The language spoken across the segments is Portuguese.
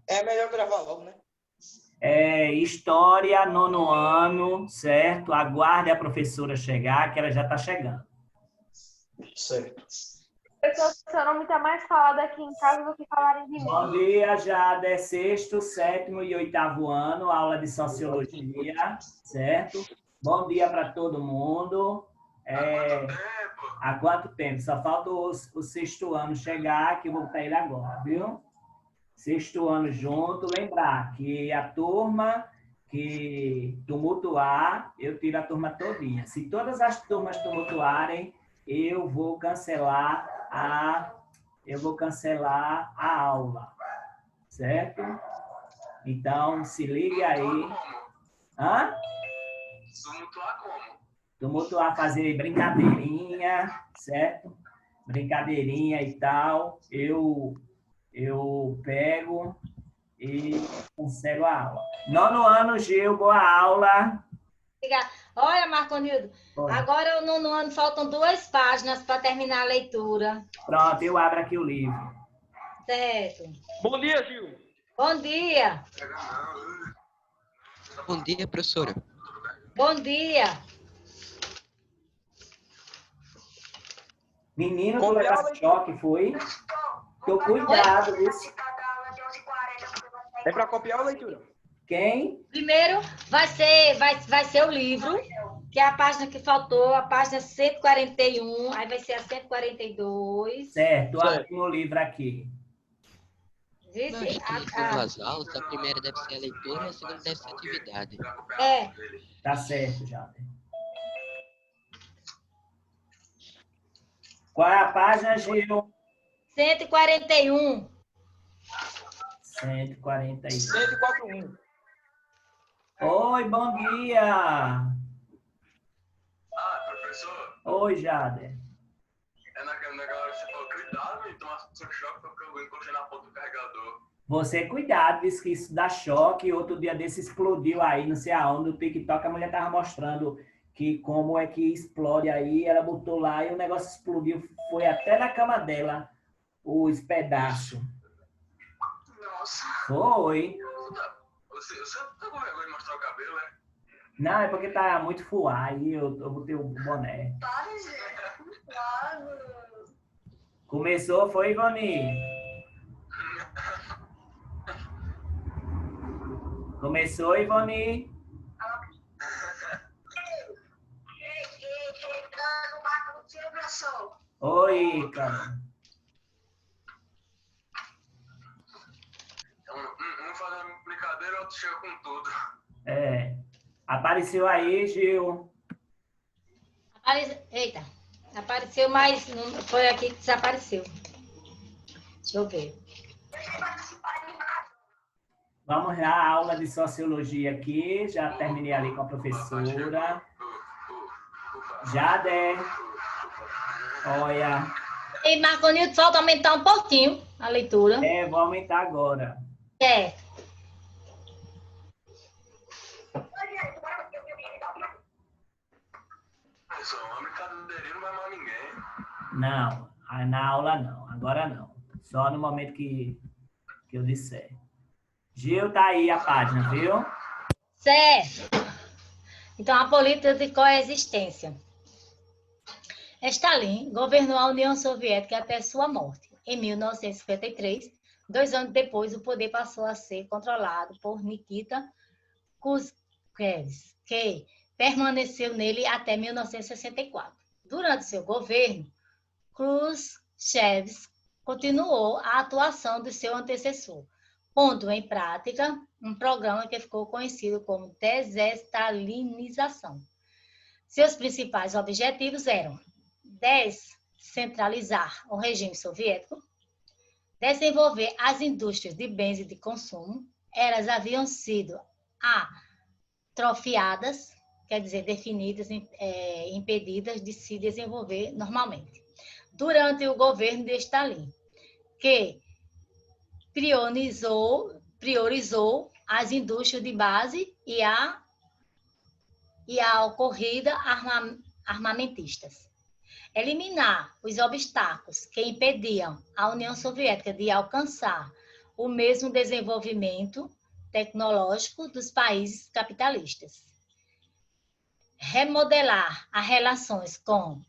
É melhor gravar logo, né? História, 9º ano, certo? Aguarde a professora chegar, que ela já está chegando. Certo. Seu nome está mais falado aqui em casa do que falarem de mim. Bom dia, Jade. 6º, 7º e 8º ano, aula de Sociologia, certo? Bom dia para todo mundo. Há quanto tempo? Só falta o 6º ano chegar, que eu vou para ele agora, viu? 6º ano junto. Lembrar que a turma que tumultuar, eu tiro a turma todinha. Se todas as turmas tumultuarem, eu vou cancelar a aula, certo? Então, se ligue aí. Hã? Tumultuar como? Tumultuar, fazer brincadeirinha, certo? Brincadeirinha e tal. Eu pego e cancelo a aula. 9º ano, Gil, boa aula. Olha, Marconildo, agora no 9º ano faltam 2 páginas para terminar a leitura. Pronto, eu abro aqui o livro. Certo. Bom dia, Gil. Bom dia. Bom dia, professora. Bom dia. Menino, tu levaste choque, foi? Tô cuidado, viu? É para copiar a leitura? Quem? Primeiro vai ser o livro, que é a página que faltou, a página 141, aí vai ser a 142. Certo, abri o livro aqui. Vice? Duas aulas, a primeira deve ser a leitura e a segunda deve ser a atividade. Tá certo, já. Qual é a página, Gil? 141. 141. 141. Oi, bom dia. Professor. Oi, Jader. Naquela hora que você falou, cuidado, então seu choque porque eu encostei na ponta do carregador. Você, cuidado, disse que isso dá choque. Outro dia desse explodiu aí, não sei aonde, no TikTok, a mulher tava mostrando que como é que explode aí. Ela botou lá e o negócio explodiu, foi até na cama dela, os pedaços. Nossa. Foi. Você tá com vergonha de mostrar o cabelo, né? Não, é porque tá muito fuá, aí eu botei o boné. Começou, foi, Ivani? Começou, Ivani? Oi, cara. Um fazendo brincadeira, outro chega com tudo. Apareceu aí, Gil. Eita, apareceu, mas não foi aqui que desapareceu. Deixa eu ver. Vamos lá, a aula de Sociologia aqui. Já terminei ali com a professora. Jader. Olha. E Marconildo, falta aumentar um pouquinho a leitura. Vou aumentar agora. Uma brincadeirinha não vai mal ninguém. Não, na aula não. Agora não. Só no momento que eu disser. Gil, tá aí a página, viu? Certo. Então, a política de coexistência. Stalin governou a União Soviética até sua morte. Em 1953, 2 anos depois, o poder passou a ser controlado por Nikita Khrushchev, que permaneceu nele até 1964. Durante seu governo, Khrushchev continuou a atuação de seu antecessor, pondo em prática um programa que ficou conhecido como desestalinização. Seus principais objetivos eram descentralizar o regime soviético, desenvolver as indústrias de bens e de consumo. Elas haviam sido atrofiadas, quer dizer, definidas, impedidas de se desenvolver normalmente. Durante o governo de Stalin, que priorizou as indústrias de base e a corrida armamentistas. Eliminar os obstáculos que impediam a União Soviética de alcançar o mesmo desenvolvimento tecnológico dos países capitalistas. Remodelar as relações com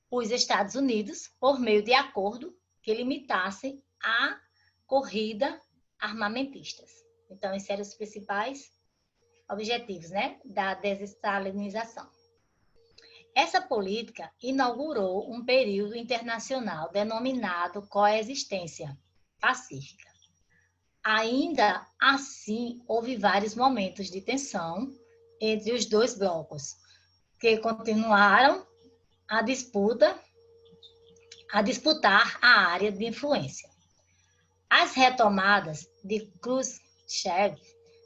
os Estados Unidos por meio de acordo que limitassem a corrida armamentistas. Então, esses eram os principais objetivos, né, da desestalinização. Essa política inaugurou um período internacional denominado coexistência pacífica. Ainda assim, houve vários momentos de tensão entre os dois blocos, que continuaram a disputar a área de influência. As retomadas de Khrushchev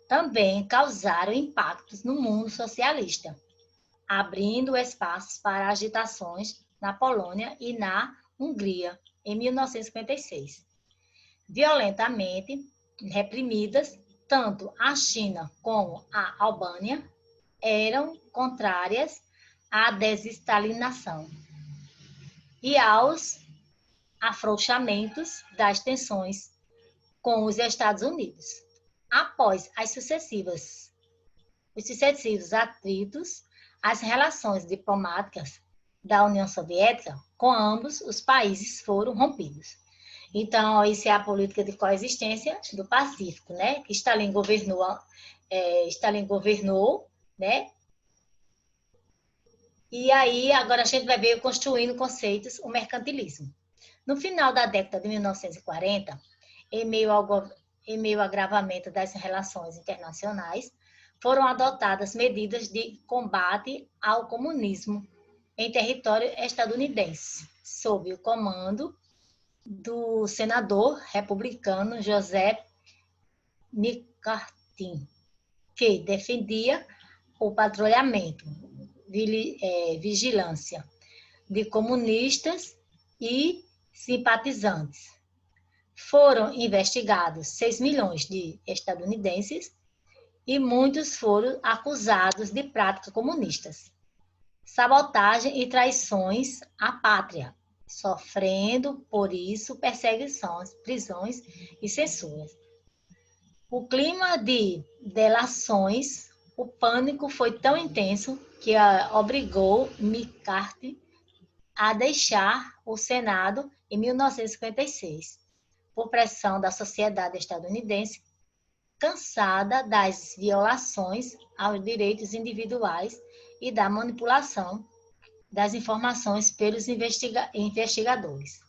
também causaram impactos no mundo socialista, abrindo espaços para agitações na Polônia e na Hungria, em 1956. Violentamente reprimidas, tanto a China como a Albânia eram contrárias à desestalinação e aos afrouxamentos das tensões com os Estados Unidos. Após os sucessivos atritos, as relações diplomáticas da União Soviética com ambos os países foram rompidas. Então, isso é a política de coexistência do Pacífico, né? Que Stalin governou, né? E aí, agora a gente vai ver construindo conceitos, o mercantilismo. No final da década de 1940, em meio ao agravamento das relações internacionais, foram adotadas medidas de combate ao comunismo em território estadunidense, sob o comando do senador republicano Joseph McCarthy, que defendia o patrulhamento, vigilância de comunistas e simpatizantes. Foram investigados 6 milhões de estadunidenses e muitos foram acusados de práticas comunistas, sabotagem e traições à pátria, sofrendo, por isso, perseguições, prisões e censuras. O clima de delações, o pânico foi tão intenso que obrigou McCarthy a deixar o Senado em 1956, por pressão da sociedade estadunidense, cansada das violações aos direitos individuais e da manipulação das informações pelos investigadores.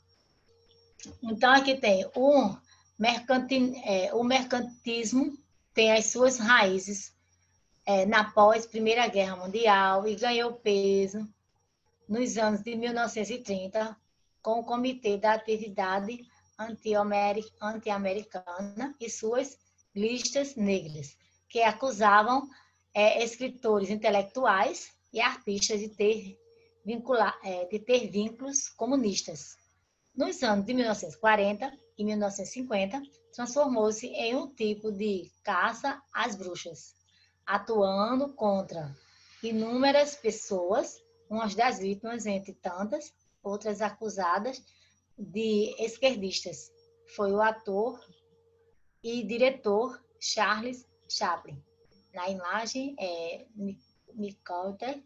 Então, aqui tem o mercantismo, tem as suas raízes na pós-Primeira Guerra Mundial e ganhou peso nos anos de 1930 com o Comitê da Atividade Anti-Americana e suas listas negras, que acusavam escritores intelectuais e artistas de ter vínculos comunistas. Nos anos de 1940 e 1950, transformou-se em um tipo de caça às bruxas, atuando contra inúmeras pessoas, umas das vítimas, entre tantas, outras acusadas de esquerdistas. Foi o ator e diretor Charles Chaplin. Na imagem é McCarthy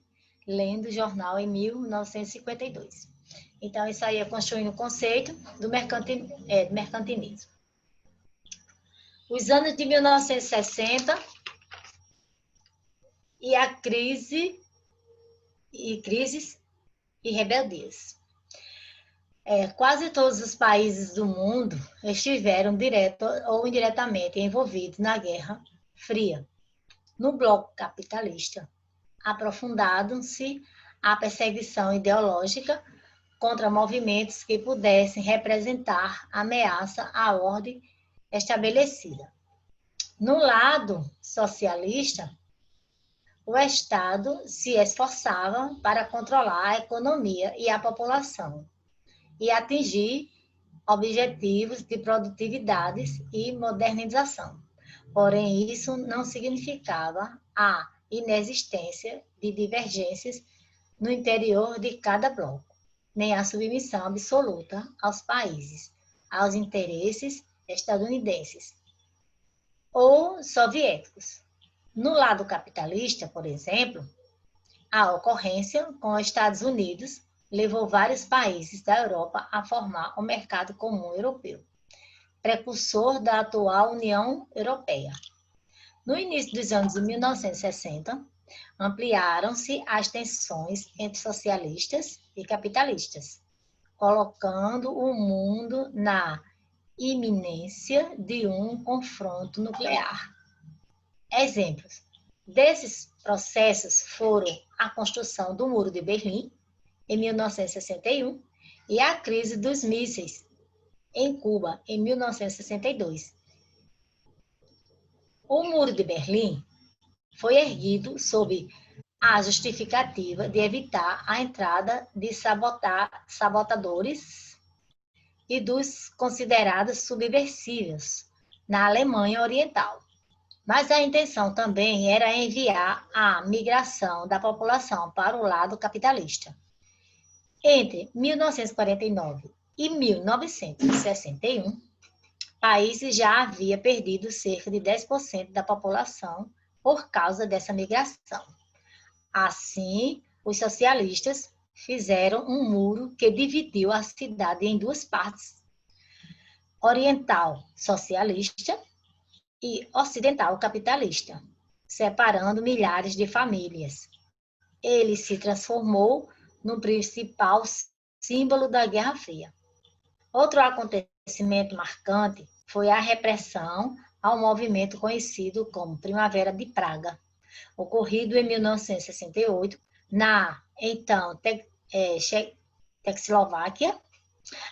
lendo o jornal em 1952. Então, isso aí é construindo o conceito do mercantilismo. Os anos de 1960 e a crises e rebeldias. Quase todos os países do mundo estiveram direto ou indiretamente envolvidos na Guerra Fria. No bloco capitalista, aprofundando-se a perseguição ideológica contra movimentos que pudessem representar ameaça à ordem estabelecida. No lado socialista, o Estado se esforçava para controlar a economia e a população e atingir objetivos de produtividade e modernização. Porém, isso não significava a inexistência de divergências no interior de cada bloco, nem a submissão absoluta aos países, aos interesses estadunidenses ou soviéticos. No lado capitalista, por exemplo, a ocorrência com os Estados Unidos levou vários países da Europa a formar o mercado comum europeu, precursor da atual União Europeia. No início dos anos de 1960, ampliaram-se as tensões entre socialistas e capitalistas, colocando o mundo na iminência de um confronto nuclear. Exemplos desses processos foram a construção do Muro de Berlim, em 1961, e a crise dos mísseis em Cuba, em 1962. O Muro de Berlim foi erguido sob a justificativa de evitar a entrada de sabotadores e dos considerados subversivos na Alemanha Oriental. Mas a intenção também era enviar a migração da população para o lado capitalista. Entre 1949 e 1961, o país já havia perdido cerca de 10% da população por causa dessa migração. Assim, os socialistas fizeram um muro que dividiu a cidade em duas partes: oriental socialista e ocidental capitalista, separando milhares de famílias. Ele se transformou no principal símbolo da Guerra Fria. Outro acontecimento marcante foi a repressão ao movimento conhecido como Primavera de Praga, ocorrido em 1968 na então Tchecoslováquia.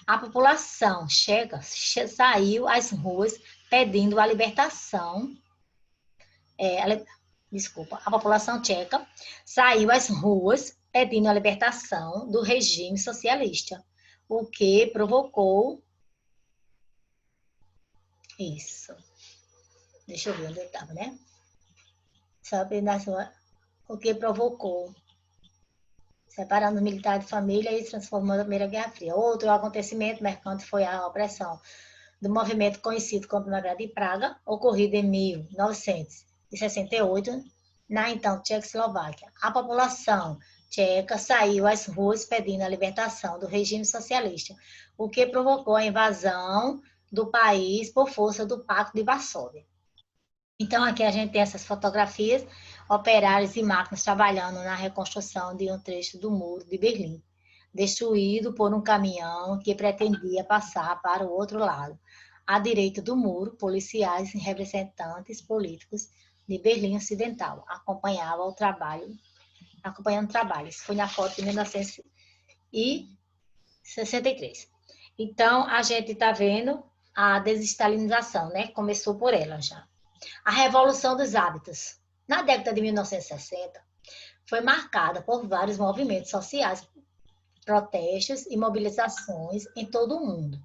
A população checa saiu às ruas pedindo a libertação. A população tcheca saiu às ruas pedindo a libertação do regime socialista, o que provocou isso. Deixa eu ver onde eu estava, né? O que provocou, separando o militar de família e transformando a Primeira Guerra Fria. Outro acontecimento marcante foi a opressão do movimento conhecido como Primavera de Praga, ocorrido em 1968, na então Tchecoslováquia. A população tcheca saiu às ruas pedindo a libertação do regime socialista, o que provocou a invasão do país por força do Pacto de Varsóvia. Então, aqui a gente tem essas fotografias, operários e máquinas trabalhando na reconstrução de um trecho do Muro de Berlim, destruído por um caminhão que pretendia passar para o outro lado. À direita do muro, policiais e representantes políticos de Berlim Ocidental acompanhando o trabalho. Isso foi na foto de 1963. Então, a gente está vendo a desestalinização, né? Começou por ela já. A revolução dos hábitos. Na década de 1960, foi marcada por vários movimentos sociais, protestos e mobilizações em todo o mundo,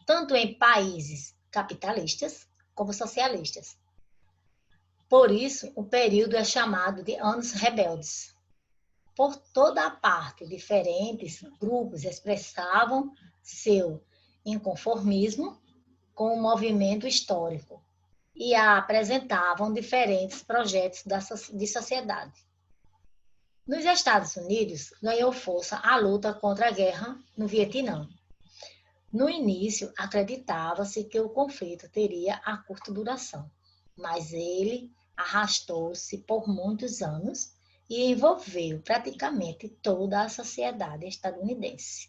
tanto em países capitalistas como socialistas. Por isso, o período é chamado de Anos Rebeldes. Por toda a parte, diferentes grupos expressavam seu inconformismo com o movimento histórico e apresentavam diferentes projetos de sociedade. Nos Estados Unidos, ganhou força a luta contra a guerra no Vietnã. No início, acreditava-se que o conflito teria a curta duração, mas ele arrastou-se por muitos anos e envolveu praticamente toda a sociedade estadunidense.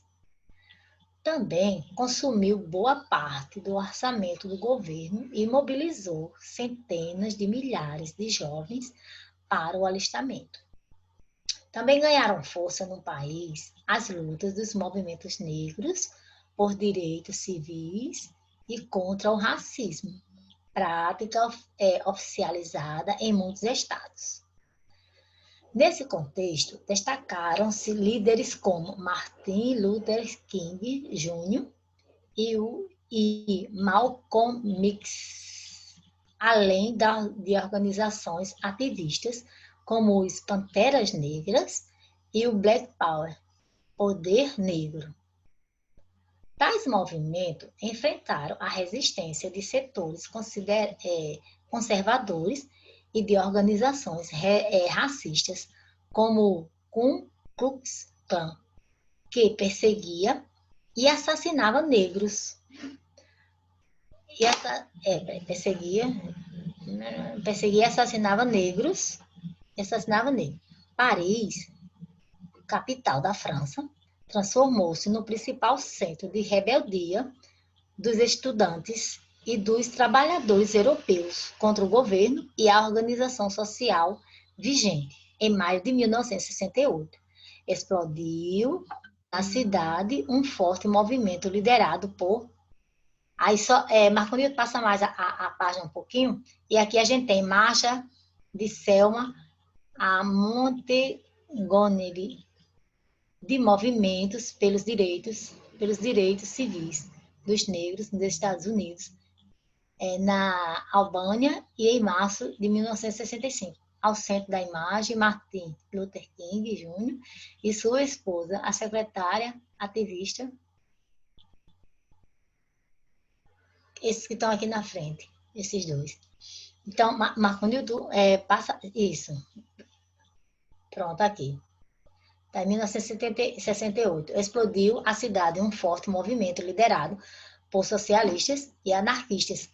Também consumiu boa parte do orçamento do governo e mobilizou centenas de milhares de jovens para o alistamento. Também ganharam força no país as lutas dos movimentos negros por direitos civis e contra o racismo, prática oficializada em muitos estados. Nesse contexto, destacaram-se líderes como Martin Luther King Jr. e Malcolm X, além de organizações ativistas como os Panteras Negras e o Black Power, Poder Negro. Tais movimentos enfrentaram a resistência de setores conservadores e de organizações racistas, como o Ku Klux Klan, que perseguia e assassinava negros. Perseguia e assassinava negros. Paris, capital da França, transformou-se no principal centro de rebeldia dos estudantes e dos trabalhadores europeus contra o governo e a organização social vigente. Em maio de 1968, explodiu na cidade um forte movimento liderado por... Aí só, Marconildo, passa mais a página um pouquinho, e aqui a gente tem Marcha de Selma a Montgomery, de movimentos pelos direitos civis dos negros nos Estados Unidos, na Albânia, e em março de 1965. Ao centro da imagem, Martin Luther King Jr. e sua esposa, a secretária ativista, esses que estão aqui na frente, esses dois. Então, Marconildo, passa isso. Pronto, aqui. Em 1968, explodiu a cidade um forte movimento liderado por socialistas e anarquistas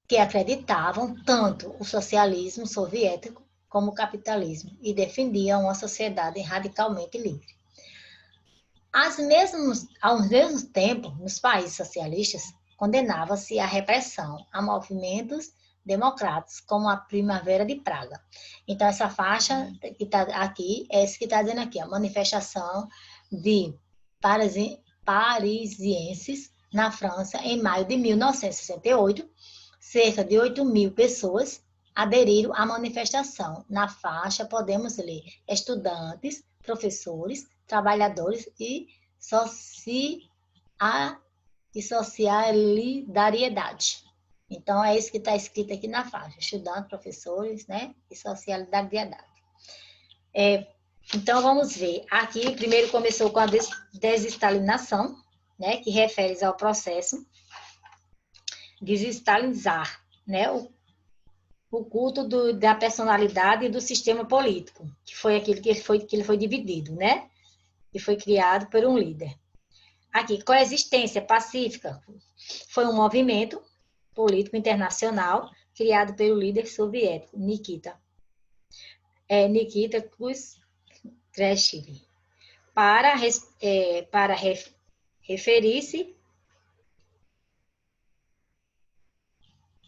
que acreditavam tanto o socialismo soviético como o capitalismo e defendiam uma sociedade radicalmente livre. Ao mesmo tempo, nos países socialistas, condenava-se a repressão a movimentos democráticos, como a Primavera de Praga. Então, essa faixa que está aqui, é esse que está dizendo aqui, a manifestação de parisienses na França em maio de 1968. Cerca de 8.000 pessoas aderiram à manifestação. Na faixa, podemos ler estudantes, professores, trabalhadores e solidariedade. Então, é isso que está escrito aqui na faixa. Estudantes, professores, né? E solidariedade. Então, vamos ver. Aqui, primeiro começou com a desestalinização, né? Que refere ao processo de desestalinizar, né? O culto da personalidade e do sistema político, que foi aquilo que ele foi dividido, né? E foi criado por um líder. Aqui, coexistência pacífica foi um movimento político internacional criado pelo líder soviético Nikita Khrushchev para referir-se.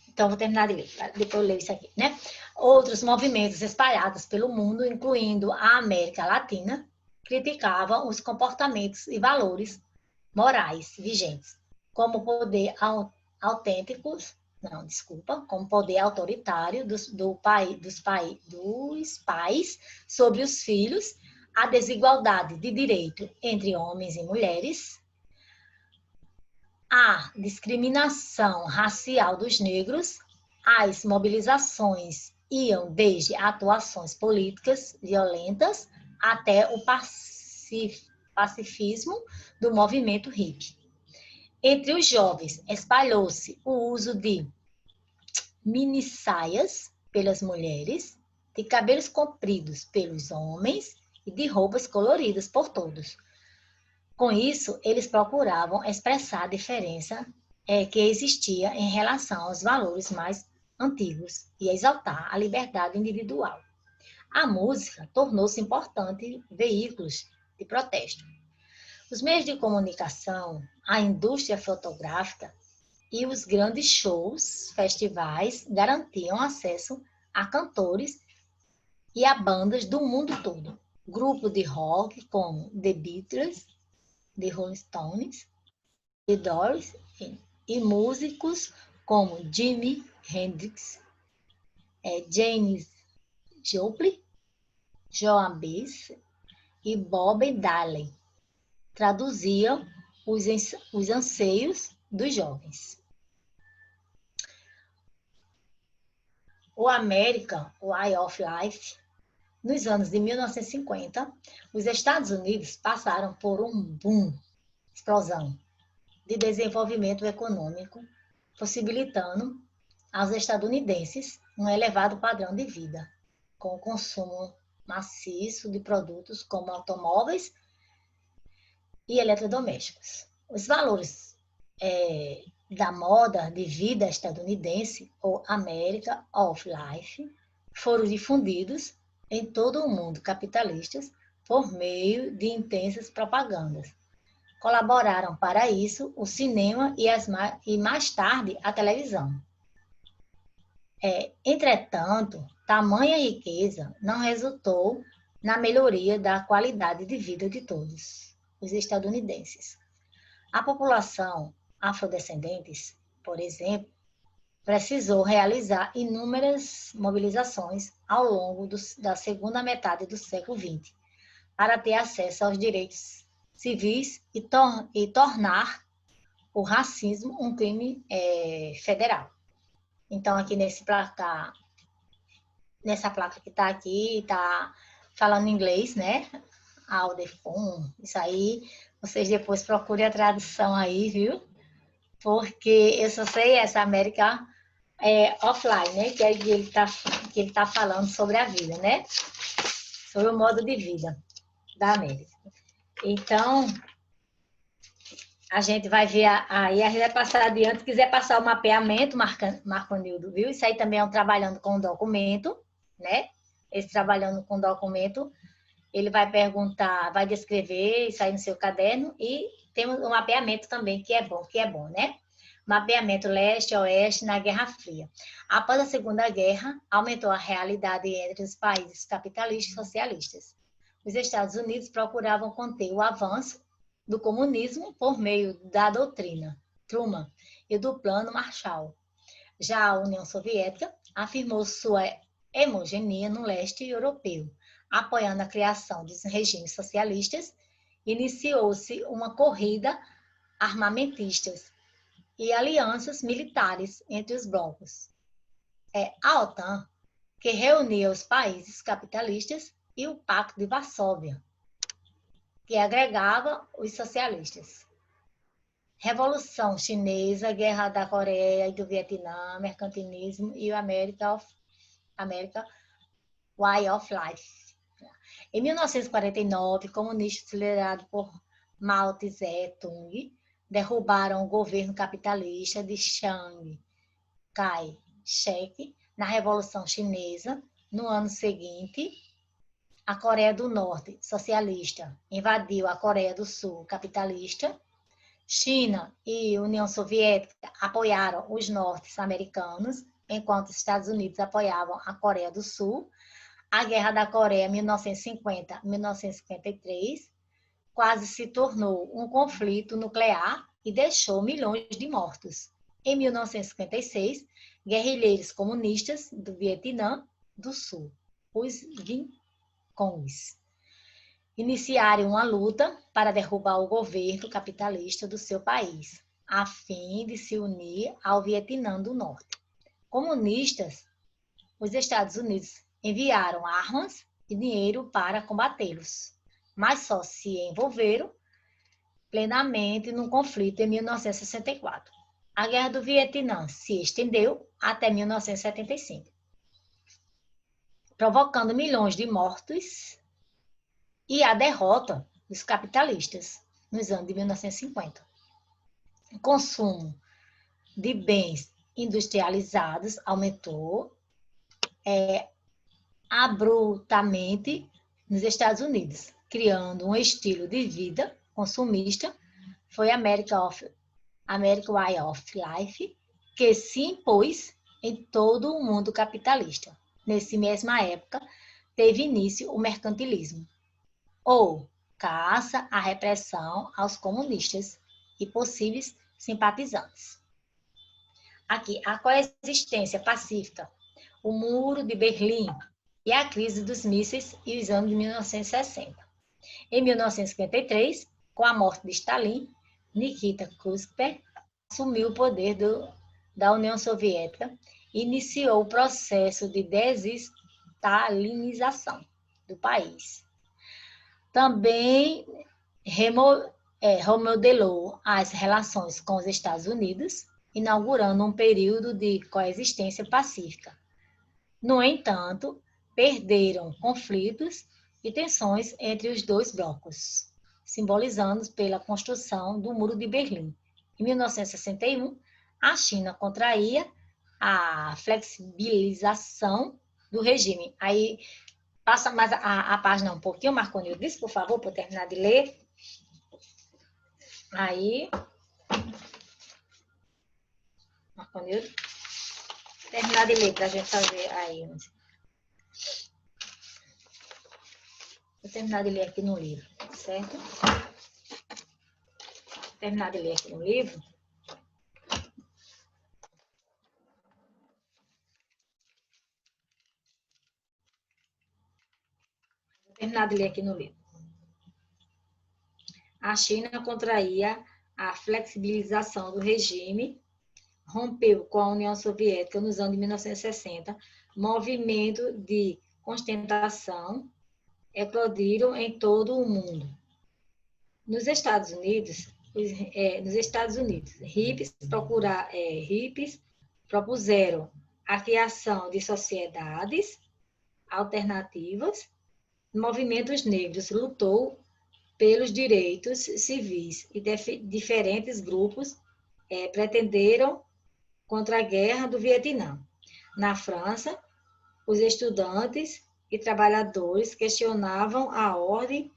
Então, vou terminar de ler, depois eu leio isso aqui, né? Outros movimentos espalhados pelo mundo, incluindo a América Latina, criticavam os comportamentos e valores morais vigentes, como poder como poder autoritário dos pais sobre os filhos, a desigualdade de direito entre homens e mulheres, a discriminação racial dos negros. As mobilizações iam desde atuações políticas violentas até o pacifismo do movimento hippie. Entre os jovens, espalhou-se o uso de mini-saias pelas mulheres, de cabelos compridos pelos homens e de roupas coloridas por todos. Com isso, eles procuravam expressar a diferença que existia em relação aos valores mais antigos e exaltar a liberdade individual. A música tornou-se importante veículo de protesto. Os meios de comunicação, a indústria fotográfica e os grandes shows, festivais, garantiam acesso a cantores e a bandas do mundo todo. Grupos de rock como The Beatles, The Rolling Stones, The Doors e músicos como Jimi Hendrix, Janis Joplin, Joan Baez e Bob Dylan traduziam os anseios dos jovens. O American Way of Life. Nos anos de 1950, os Estados Unidos passaram por um boom, explosão, de desenvolvimento econômico, possibilitando aos estadunidenses um elevado padrão de vida, com o consumo maciço de produtos como automóveis e eletrodomésticos. Os valores da moda de vida estadunidense, ou America of Life, foram difundidos em todo o mundo capitalista por meio de intensas propagandas. Colaboraram para isso o cinema e mais tarde a televisão. Entretanto, tamanha riqueza não resultou na melhoria da qualidade de vida de todos os estadunidenses. A população afrodescendentes, por exemplo, precisou realizar inúmeras mobilizações ao longo da segunda metade do século XX para ter acesso aos direitos civis e tornar o racismo um crime federal. Então, aqui nessa placa que está aqui, está falando inglês, né? Aldefon, isso aí, vocês depois procurem a tradução aí, viu? Porque eu só sei essa América offline, né? Que ele tá falando sobre a vida, né? Sobre o modo de vida da América. Então, a gente vai ver aí, a gente vai passar adiante. Se quiser passar o mapeamento, Marconildo, viu? Isso aí também é um trabalhando com documento, né? Esse trabalhando com documento, ele vai perguntar, vai descrever isso aí no seu caderno, e temos um mapeamento também, que é bom, né? Mapeamento leste-oeste na Guerra Fria. Após a Segunda Guerra, aumentou a realidade entre os países capitalistas e socialistas. Os Estados Unidos procuravam conter o avanço do comunismo por meio da doutrina Truman e do Plano Marshall. Já a União Soviética afirmou sua hegemonia no leste europeu, apoiando a criação dos regimes socialistas. Iniciou-se uma corrida armamentistas e alianças militares entre os blocos. A OTAN, que reunia os países capitalistas, e o Pacto de Varsóvia, que agregava os socialistas. Revolução Chinesa, Guerra da Coreia e do Vietnã, mercantilismo e o America Way of Life. Em 1949, comunistas liderados por Mao Tse-tung derrubaram o governo capitalista de Chiang Kai-shek na Revolução Chinesa. No ano seguinte, a Coreia do Norte, socialista, invadiu a Coreia do Sul, capitalista. China e União Soviética apoiaram os norte-americanos, enquanto os Estados Unidos apoiavam a Coreia do Sul. A Guerra da Coreia, 1950-1953, quase se tornou um conflito nuclear e deixou milhões de mortos. Em 1956, guerrilheiros comunistas do Vietnã do Sul, os Vietcongs, iniciaram uma luta para derrubar o governo capitalista do seu país, a fim de se unir ao Vietnã do Norte. Comunistas, os Estados Unidos enviaram armas e dinheiro para combatê-los, mas só se envolveram plenamente no conflito em 1964. A Guerra do Vietnã se estendeu até 1975, provocando milhões de mortos e a derrota dos capitalistas nos anos de 1950. O consumo de bens industrializados aumentou abruptamente nos Estados Unidos, criando um estilo de vida consumista. Foi America Way of Life que se impôs em todo o mundo capitalista. Nessa mesma época, teve início o mercantilismo, ou caça à repressão aos comunistas e possíveis simpatizantes. Aqui, a coexistência pacífica, o Muro de Berlim e a crise dos mísseis e os anos de 1960. Em 1953, com a morte de Stalin, Nikita Khrushchev assumiu o poder da União Soviética e iniciou o processo de desestalinização do país. Também remodelou as relações com os Estados Unidos, inaugurando um período de coexistência pacífica. No entanto, perderam conflitos e tensões entre os dois blocos, simbolizados pela construção do Muro de Berlim. Em 1961, a China contraía a flexibilização do regime. Aí, passa mais a página um pouquinho, Marconil, diz, por favor, para eu terminar de ler. Aí, Marconil, terminar de ler para a gente fazer aí. Vou terminar de ler aqui no livro, certo? Terminar de ler aqui no livro. Vou terminar de ler aqui no livro. A China contraía a flexibilização do regime, rompeu com a União Soviética nos anos de 1960, movimento de ostentação eclodiram em todo o mundo. Nos Estados Unidos, hippies propuseram a criação de sociedades alternativas. Movimentos negros lutou pelos direitos civis e diferentes grupos pretenderam contra a guerra do Vietnã. Na França, os estudantes e trabalhadores questionavam a ordem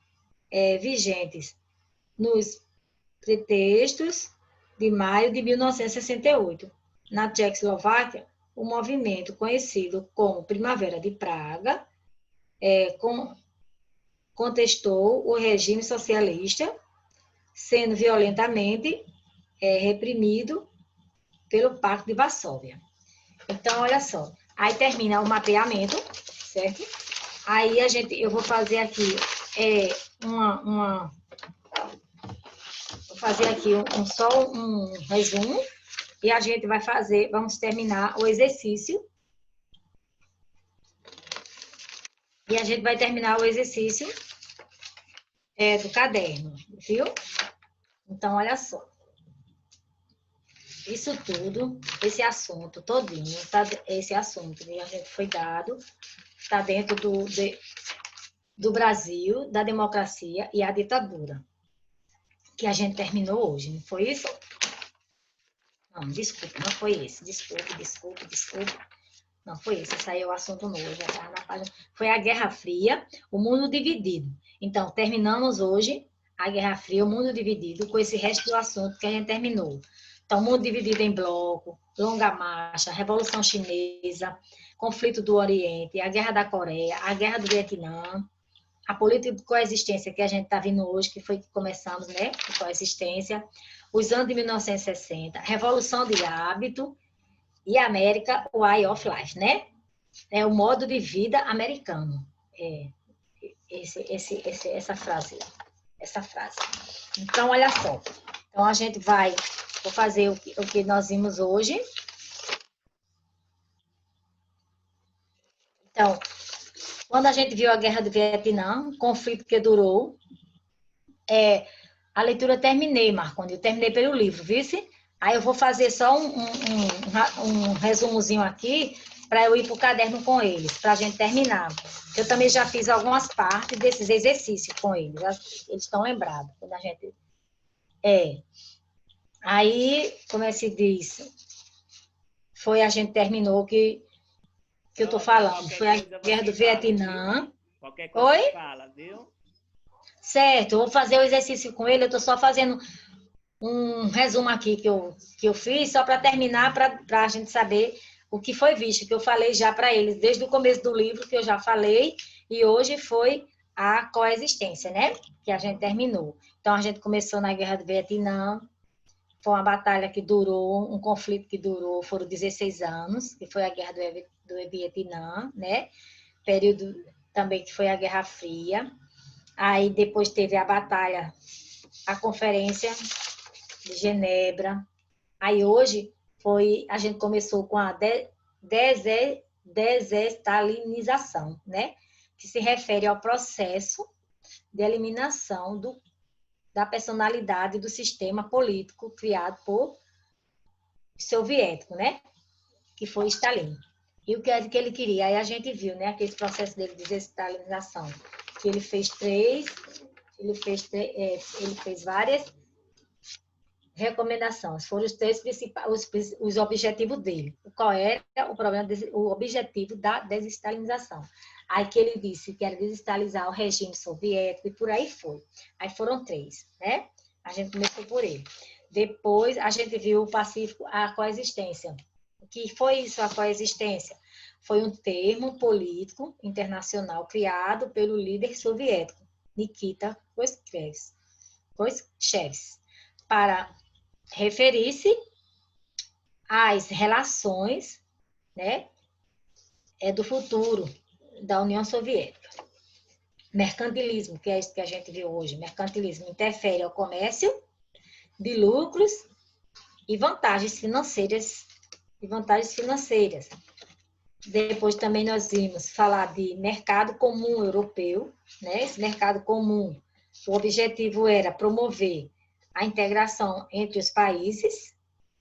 vigentes nos pretextos de maio de 1968. Na Tchecoslováquia, o movimento conhecido como Primavera de Praga contestou o regime socialista, sendo violentamente reprimido pelo Pacto de Varsóvia. Então, olha só, aí termina o mapeamento, certo? Aí eu vou fazer aqui vou fazer aqui só um resumo e a gente vamos terminar o exercício. E a gente vai terminar o exercício do caderno, viu? Então, olha só. Isso tudo, esse assunto todinho, esse assunto que a gente foi dado, está dentro do Brasil, da democracia e a ditadura, que a gente terminou hoje, não foi isso? Não, desculpe, não foi esse. Desculpe. Não foi esse, esse aí é o assunto novo, já estava na página. Foi a Guerra Fria, o mundo dividido. Então, terminamos hoje a Guerra Fria, o mundo dividido, com esse resto do assunto que a gente terminou. Então, mundo dividido em bloco, longa marcha, Revolução Chinesa, conflito do Oriente, a Guerra da Coreia, a Guerra do Vietnã, a política de coexistência que a gente está vendo hoje, que foi que começamos, né? De coexistência, os anos de 1960, Revolução de Hábito e América Way of Life, né? É o modo de vida americano. Essa frase. Então, olha só. Então, a gente vou fazer o que nós vimos hoje. Então, quando a gente viu a Guerra do Vietnã, conflito que durou, a leitura eu terminei, Marcondes, eu terminei pelo livro, viu-se? Aí eu vou fazer só um resumozinho aqui, para eu ir para o caderno com eles, para a gente terminar. Eu também já fiz algumas partes desses exercícios com eles, eles estão lembrados. Quando a gente... Aí, como é que se diz? A gente terminou que eu estou falando, foi a Guerra do Vietnã. Qualquer coisa Oi? fala, viu? Certo, eu vou fazer o exercício com ele, eu estou só fazendo um resumo aqui que eu fiz, só para terminar, para a gente saber o que foi visto, que eu falei já para eles, desde o começo do livro, que eu já falei, e hoje foi a coexistência, né? Que a gente terminou. Então, a gente começou na Guerra do Vietnã, foi uma batalha que durou, um conflito que durou, foram 16 anos, que foi a Guerra do Vietnã, né? Período também que foi a Guerra Fria. Aí, depois teve a batalha, a Conferência de Genebra. Aí, hoje, a gente começou com a desestalinização, né? Que se refere ao processo de eliminação da personalidade do sistema político criado por soviético, né? Que foi Stalin. E o que é que ele queria? Aí a gente viu, né? Aquele processo dele de desestalinização, que ele fez várias recomendações. Foram os três principais, os objetivos dele. Qual era o objetivo da desestalinização? Aí que ele disse que era desestalinar o regime soviético e por aí foi. Aí foram três, né? A gente começou por ele. Depois a gente viu o Pacífico, a coexistência. O que foi isso, a coexistência? Foi um termo político internacional criado pelo líder soviético, Nikita Khrushchev, para referir-se às relações, né, do futuro da União Soviética. Mercantilismo, que é isso que a gente viu hoje. Mercantilismo interfere ao comércio de lucros e vantagens financeiras. Depois também nós vimos falar de mercado comum europeu, né? Esse mercado comum, o objetivo era promover a integração entre os países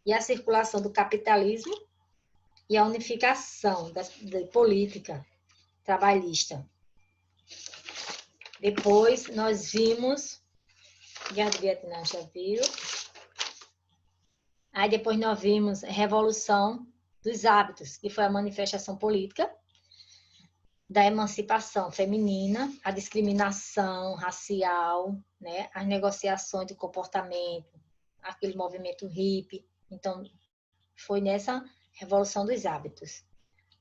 e a circulação do capitalismo e a unificação da política trabalhista. Depois nós vimos, Guerra do Vietnã já viu. Aí depois nós vimos a Revolução dos Hábitos, que foi a manifestação política da emancipação feminina, a discriminação racial, né, as negociações de comportamento, aquele movimento hippie. Então, foi nessa Revolução dos Hábitos.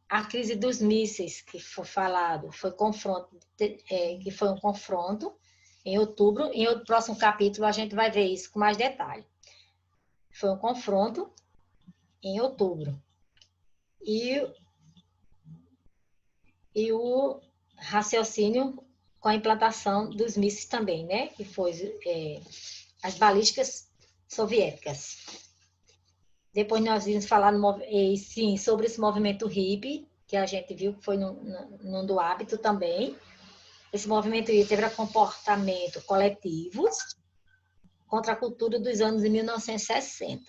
A crise dos mísseis, que foi falado, que foi um confronto em outubro. Em outro próximo capítulo, a gente vai ver isso com mais detalhe. Foi um confronto em outubro. E o raciocínio com a implantação dos mísseis também, né? Que foi as balísticas soviéticas. Depois nós vimos falar sobre esse movimento hippie, que a gente viu que foi num do hábito também. Esse movimento hippie teve comportamento coletivos contra a cultura dos anos de 1960.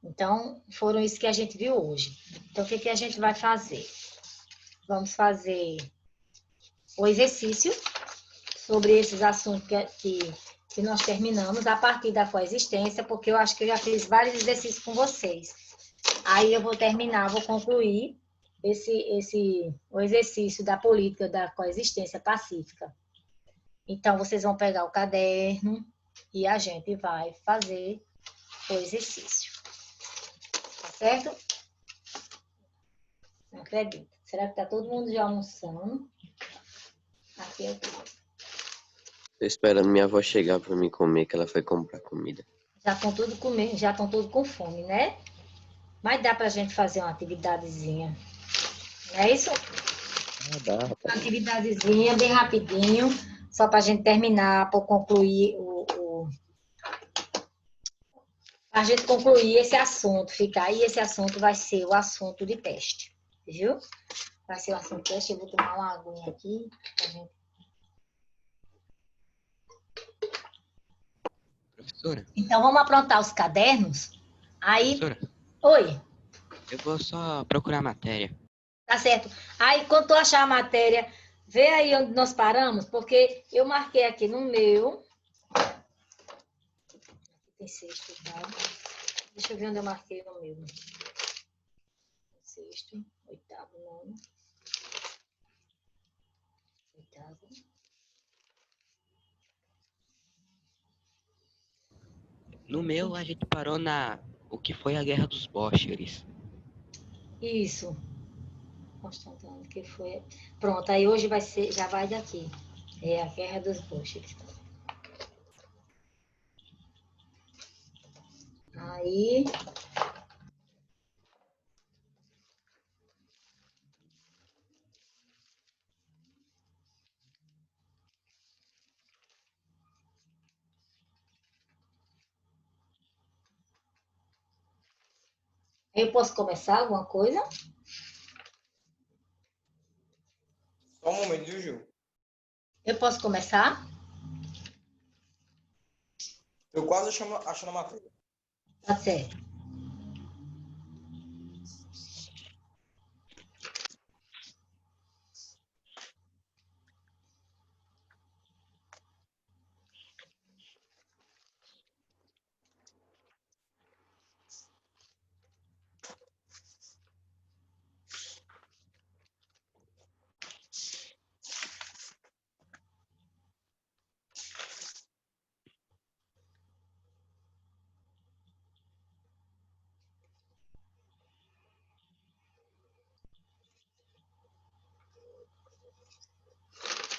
Então, foram isso que a gente viu hoje. Então, o que a gente vai fazer? Vamos fazer o exercício sobre esses assuntos que nós terminamos a partir da coexistência, porque eu acho que eu já fiz vários exercícios com vocês. Aí eu vou terminar, vou concluir o exercício da política da coexistência pacífica. Então, vocês vão pegar o caderno e a gente vai fazer o exercício. Tá certo? Não acredito. Será que está todo mundo já almoçando? Aqui eu tô. Tô esperando minha avó chegar pra me comer, que ela foi comprar comida. Já estão tudo comendo, já estão tudo com fome, né? Mas dá pra gente fazer uma atividadezinha. Não é isso? Dá. Uma atividadezinha, bem rapidinho, só pra gente terminar, para concluir a gente concluir esse assunto, ficar. E esse assunto vai ser o assunto de teste, viu? Vai ser o assunto de teste. Eu vou tomar uma aguinha aqui pra gente. Professora? Então, vamos aprontar os cadernos. Aí. Professora? Oi. Eu vou só procurar a matéria. Tá certo. Aí, quando tu achar a matéria, vê aí onde nós paramos, porque eu marquei aqui no meu. Aqui tem sexto, tá? Deixa eu ver onde eu marquei no meu. Sexto, oitavo, nono. Oitavo. No meu, a gente parou o que foi a Guerra dos Bolcheviques. Isso. Constatando que foi. Pronto, aí hoje vai ser, já vai daqui. É a Guerra dos Bolcheviques. Aí. Eu posso começar alguma coisa? Só um momento, viu, Gil? Eu posso começar? Eu quase acho na matéria. Tá certo.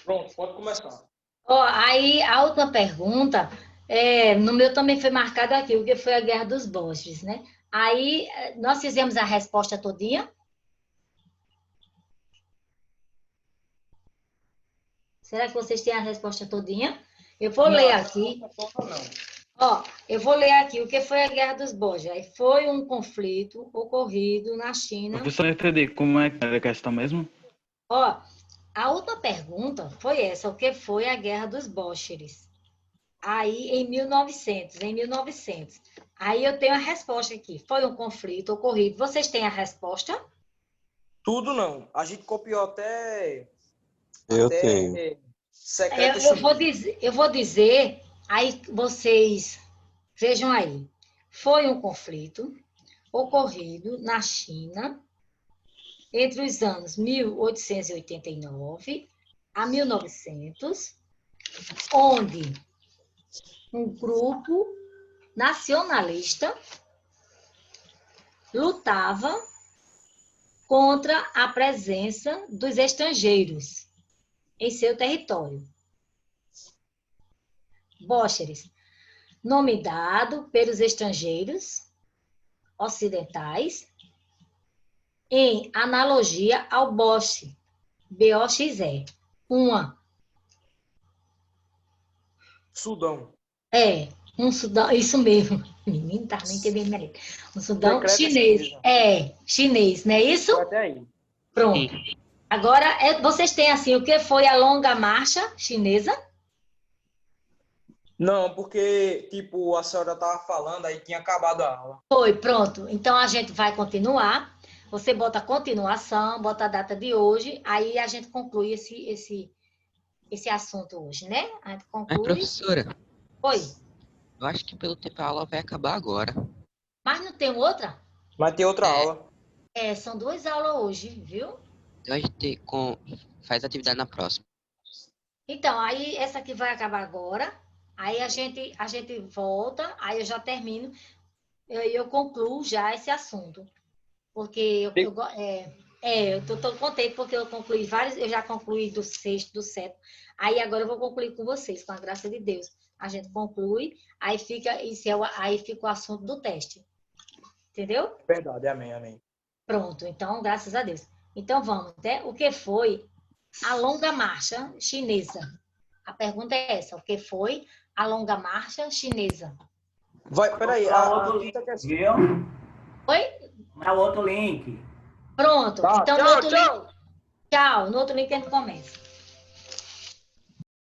Pronto, pode começar. Ó, aí a última pergunta, no meu também foi marcado aqui, o que foi a Guerra dos Bosques, né? Aí nós fizemos a resposta todinha. Será que vocês têm a resposta todinha? Eu vou ler aqui. Ó, eu vou ler aqui o que foi a Guerra dos Bosques. Aí foi um conflito ocorrido na China. Professor, eu entendi como é que era a questão mesmo? Ó, a última pergunta foi essa, o que foi a Guerra dos Bóxeres? Aí, em 1900. Aí eu tenho a resposta aqui. Foi um conflito ocorrido. Vocês têm a resposta? Tudo não. A gente copiou até... Eu até tenho. secreto Eu vou dizer, aí vocês vejam aí. Foi um conflito ocorrido na China entre os anos 1889 a 1900, onde um grupo nacionalista lutava contra a presença dos estrangeiros em seu território. Bóxeres, nome dado pelos estrangeiros ocidentais em analogia ao Boxe, B-O-X-E. Sudão. Um Sudão, isso mesmo. Menino, tá nem entendendo melhor. Um Sudão Secreto chinês. Chinês, não é isso? Foi até aí. Pronto. Agora, vocês têm assim, o que foi a longa marcha chinesa? Não, porque, tipo, a senhora tava falando, aí tinha acabado a aula. Foi, pronto. Então, a gente vai continuar. Você bota a continuação, bota a data de hoje, aí a gente conclui esse assunto hoje, né? A gente Mas, conclui. professora, Oi. eu acho que pelo tempo a aula vai acabar agora. Mas não tem outra? Mas tem outra aula. São 2 aulas hoje, viu? Então a gente faz atividade na próxima. Então, aí essa aqui vai acabar agora. Aí a gente volta, aí eu já termino. Eu concluo já esse assunto. Porque eu tô contente porque eu concluí vários, eu já concluí do 6º, do 7º. Aí agora eu vou concluir com vocês, com a graça de Deus. A gente conclui, aí fica o assunto do teste. Entendeu? Verdade, amém. Pronto, então, graças a Deus. Então, vamos, né? O que foi a longa marcha chinesa? A pergunta é essa, o que foi a longa marcha chinesa? Peraí, outro link, viu? Oi? É o outro link. Pronto, Tá, então tchau, no outro tchau. link. Tchau, no outro link a gente começa.